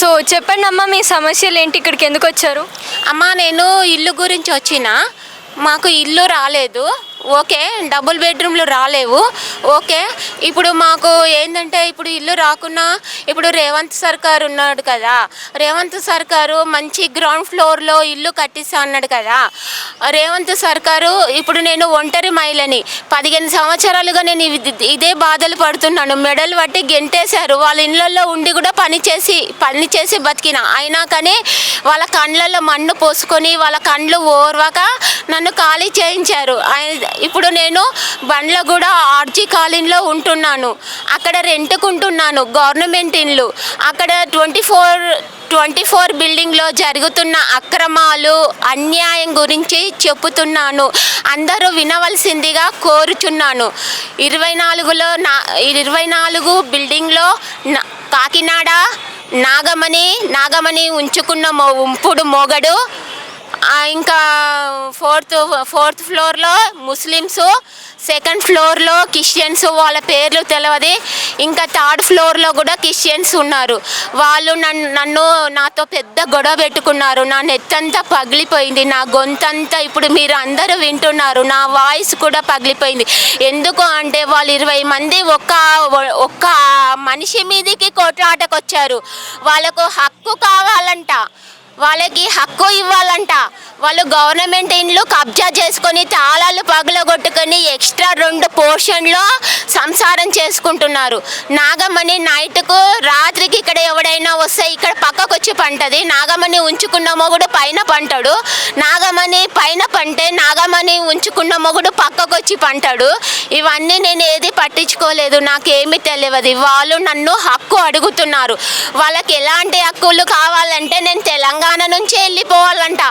So చెప్పండి అమ్మ, మీ సమస్యలు ఏంటి? ఇక్కడికి ఎందుకు వచ్చారు? అమ్మ, నేను ఇల్లు గురించి వచ్చిన. మాకు ఇల్లు రాలేదు. ఓకే, డబుల్ బెడ్రూమ్లు రాలేవు. ఓకే, ఇప్పుడు మాకు ఏంటంటే ఇప్పుడు ఇల్లు రాకున్నా ఇప్పుడు రేవంత్ సర్కార్ ఉన్నాడు కదా, రేవంత్ సర్కారు మంచి గ్రౌండ్ ఫ్లోర్లో ఇల్లు కట్టిస్తా అన్నాడు కదా. రేవంత్ సర్కారు ఇప్పుడు నేను ఒంటరి మహిళని, 15 సంవత్సరాలుగా నేను ఇదే బాధలు పడుతున్నాను. మెడలు పట్టి గెంటేశారు. వాళ్ళ ఇళ్ళల్లో ఉండి కూడా పని చేసి బతికిన అయినా కానీ వాళ్ళ కండ్లలో మన్ను పోసుకొని వాళ్ళ కండ్లు ఓర్వక నన్ను ఖాళీ చేయించారు. ఇప్పుడు నేను బండ్లగూడ ఆర్జీ కాలనీలో ఉంటున్నాను. అక్కడ రెంట్కుంటున్నాను గవర్నమెంట్ ఇల్లు. అక్కడ 24 బిల్డింగ్లో జరుగుతున్న అక్రమాలు అన్యాయం గురించి చెప్పుతున్నాను. అందరూ వినవలసిందిగా కోరుచున్నాను. 24 బిల్డింగ్లో కాకినాడ నాగమణి ఉంచుకున్న ఉంపుడు మొగడు, ఇంకా ఫోర్త్ ఫ్లోర్లో ముస్లిమ్స్, సెకండ్ ఫ్లోర్లో క్రిస్టియన్స్, వాళ్ళ పేర్లు తెలియదు. ఇంకా థర్డ్ ఫ్లోర్లో కూడా క్రిస్టియన్స్ ఉన్నారు. వాళ్ళు నాతో పెద్ద గొడవ పెట్టుకున్నారు. నా నెత్తంతా పగిలిపోయింది, నా గొంతంతా ఇప్పుడు మీరు అందరూ వింటున్నారు. నా వాయిస్ కూడా పగిలిపోయింది. ఎందుకు అంటే వాళ్ళు 20 మంది ఒక్క మనిషి మీదకి కొట్లాటకు వచ్చారు. వాళ్ళకు హక్కు కావాలంట, వాళ్ళకి హక్కు ఇవ్వాలంట. వాళ్ళు గవర్నమెంట్ ఇండ్లు కబ్జా చేసుకొని తాళాలు పగలగొట్టుకొని ఎక్స్ట్రా 2 పోర్షన్లో సంసారం చేసుకుంటున్నారు. నాగమణి నైట్కు రాత్రికి ఇక్కడ ఎవడైనా వస్తే ఇక్కడ పక్కకు వచ్చి పంటది. నాగమణి ఉంచుకున్న మొగుడు పైన పంటాడు. నాగమణి పైన పంటే నాగమణి ఉంచుకున్న మొగుడు పక్కకు వచ్చి పంటాడు. ఇవన్నీ నేను ఏది పట్టించుకోలేదు, నాకేమీ తెలియదు. వాళ్ళు నన్ను హక్కు అడుగుతున్నారు. వాళ్ళకి ఎలాంటి హక్కులు కావాలంటే నేను తెలంగాణ నుంచి వెళ్ళిపోవాలంట.